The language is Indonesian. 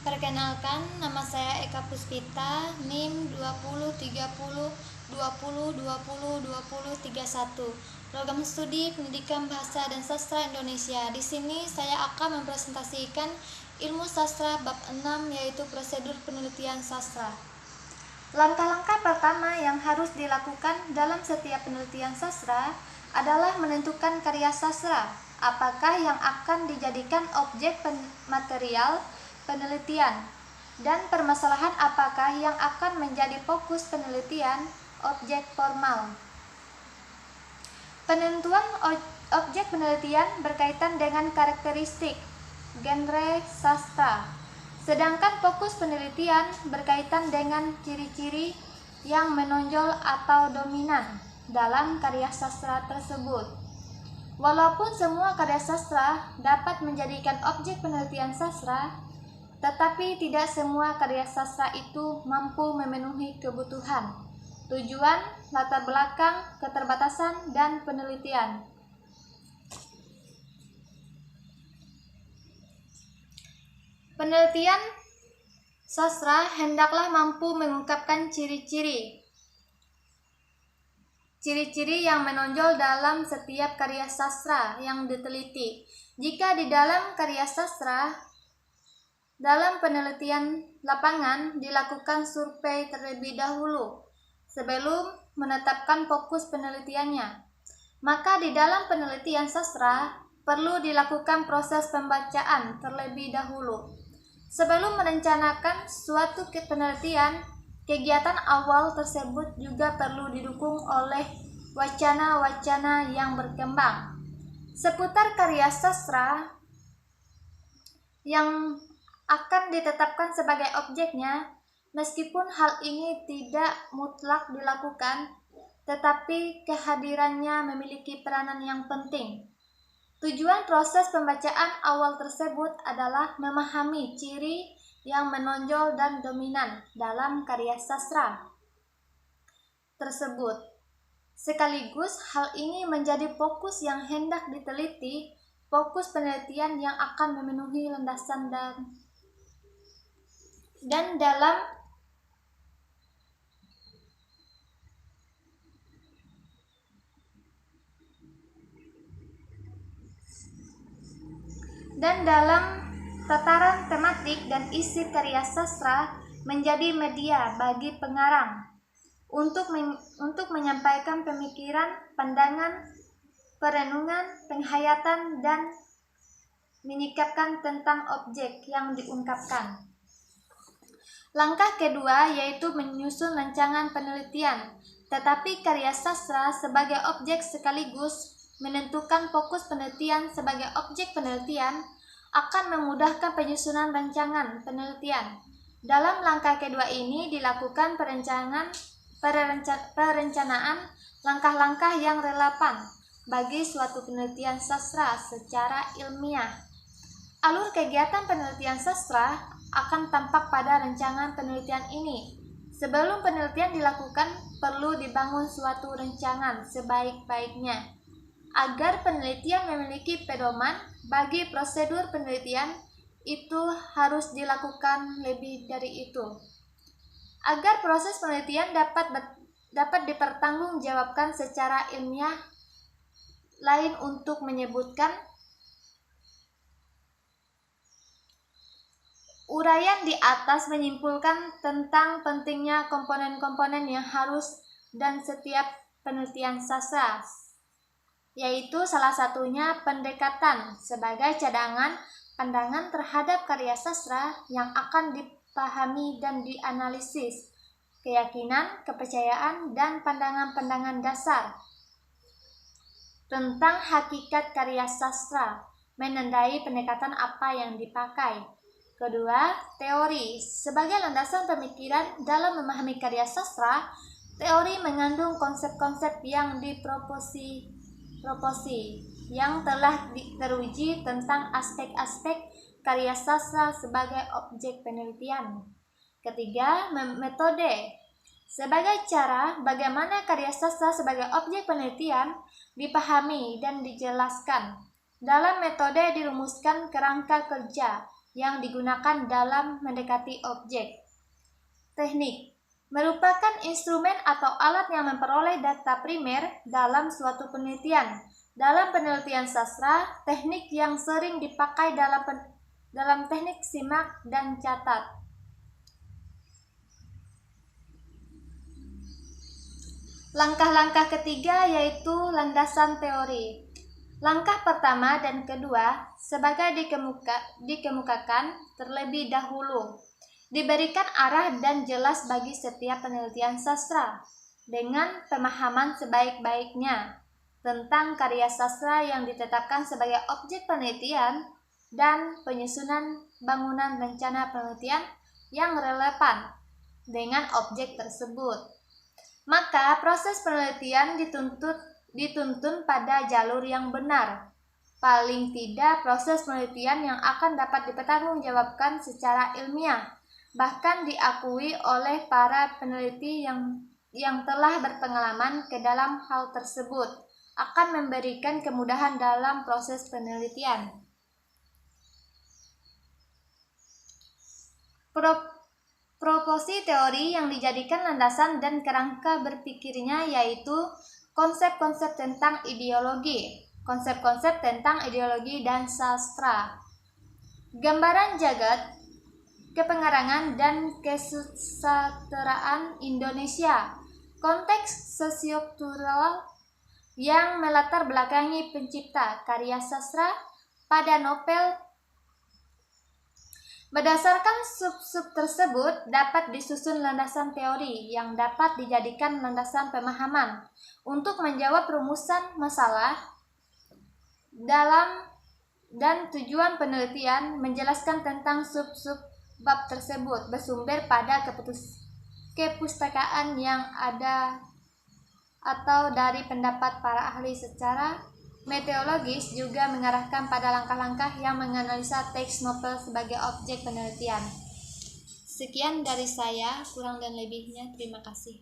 Perkenalkan, nama saya Eka Puspita, NIM 203020202031. Program Studi Pendidikan Bahasa dan Sastra Indonesia. Di sini saya akan mempresentasikan ilmu sastra bab 6, yaitu prosedur penelitian sastra. Langkah-langkah pertama yang harus dilakukan dalam setiap penelitian sastra adalah menentukan karya sastra. Apakah yang akan dijadikan objek material penelitian, dan permasalahan apakah yang akan menjadi fokus penelitian objek formal. Penentuan objek penelitian berkaitan dengan karakteristik genre sastra, sedangkan fokus penelitian berkaitan dengan ciri-ciri yang menonjol atau dominan dalam karya sastra tersebut. Walaupun semua karya sastra dapat menjadikan objek penelitian sastra, tetapi tidak semua karya sastra itu mampu memenuhi kebutuhan, tujuan, latar belakang, keterbatasan, dan penelitian. Penelitian sastra hendaklah mampu mengungkapkan ciri-ciri yang menonjol dalam setiap karya sastra yang diteliti. Jika di dalam karya sastra, dalam penelitian lapangan dilakukan survei terlebih dahulu sebelum menetapkan fokus penelitiannya, maka di dalam penelitian sastra perlu dilakukan proses pembacaan terlebih dahulu. Sebelum merencanakan suatu penelitian, kegiatan awal tersebut juga perlu didukung oleh wacana-wacana yang berkembang seputar karya sastra yang akan ditetapkan sebagai objeknya. Meskipun hal ini tidak mutlak dilakukan, tetapi kehadirannya memiliki peranan yang penting. Tujuan proses pembacaan awal tersebut adalah memahami ciri yang menonjol dan dominan dalam karya sastra tersebut. Sekaligus hal ini menjadi fokus yang hendak diteliti, fokus penelitian yang akan memenuhi landasan dan dalam tataran tematik dan isi karya sastra menjadi media bagi pengarang untuk menyampaikan pemikiran, pandangan, perenungan, penghayatan, dan menyikapkan tentang objek yang diungkapkan. Langkah kedua yaitu menyusun rancangan penelitian, tetapi karya sastra sebagai objek sekaligus menentukan fokus penelitian sebagai objek penelitian akan memudahkan penyusunan rancangan penelitian. Dalam langkah kedua ini dilakukan perencanaan langkah-langkah yang relevan bagi suatu penelitian sastra secara ilmiah. Alur kegiatan penelitian sastra akan tampak pada rancangan penelitian ini. Sebelum penelitian dilakukan, perlu dibangun suatu rancangan sebaik-baiknya agar penelitian memiliki pedoman. Bagi prosedur penelitian itu harus dilakukan lebih dari itu. Agar proses penelitian dapat dipertanggungjawabkan secara ilmiah, lain untuk menyebutkan uraian di atas menyimpulkan tentang pentingnya komponen-komponen yang harus dan setiap penelitian sastra, yaitu salah satunya pendekatan sebagai cadangan pandangan terhadap karya sastra yang akan dipahami dan dianalisis, keyakinan, kepercayaan, dan pandangan-pandangan dasar tentang hakikat karya sastra menandai pendekatan apa yang dipakai. Kedua, teori. Sebagai landasan pemikiran dalam memahami karya sastra, teori mengandung konsep-konsep yang diproposi yang telah teruji tentang aspek-aspek karya sastra sebagai objek penelitian. Ketiga, metode. Sebagai cara bagaimana karya sastra sebagai objek penelitian dipahami dan dijelaskan. Dalam metode dirumuskan kerangka kerja yang digunakan dalam mendekati objek. Teknik merupakan instrumen atau alat yang memperoleh data primer dalam suatu penelitian. Dalam penelitian sastra, teknik yang sering dipakai dalam teknik simak dan catat. Langkah-langkah ketiga yaitu landasan teori. Langkah pertama dan kedua sebagai dikemukakan terlebih dahulu. Diberikan arah dan jelas bagi setiap penelitian sastra dengan pemahaman sebaik-baiknya tentang karya sastra yang ditetapkan sebagai objek penelitian dan penyusunan bangunan rencana penelitian yang relevan dengan objek tersebut. Maka proses penelitian dituntun pada jalur yang benar. Paling tidak proses penelitian yang akan dapat dipertanggungjawabkan secara ilmiah, bahkan diakui oleh para peneliti yang telah berpengalaman ke dalam hal tersebut, akan memberikan kemudahan dalam proses penelitian. Proposi teori yang dijadikan landasan dan kerangka berpikirnya yaitu konsep-konsep tentang ideologi, konsep-konsep tentang ideologi dan sastra, gambaran jagat, kepengarangan dan kesusasteraan Indonesia, konteks sosiokultural yang melatar belakangi pencipta karya sastra pada novel. Berdasarkan sub-sub tersebut dapat disusun landasan teori yang dapat dijadikan landasan pemahaman untuk menjawab rumusan masalah dalam dan tujuan penelitian, menjelaskan tentang sub-sub bab tersebut bersumber pada kepustakaan yang ada atau dari pendapat para ahli secara meteorologis, juga mengarahkan pada langkah-langkah yang menganalisa teks novel sebagai objek penelitian. Sekian dari saya, kurang dan lebihnya terima kasih.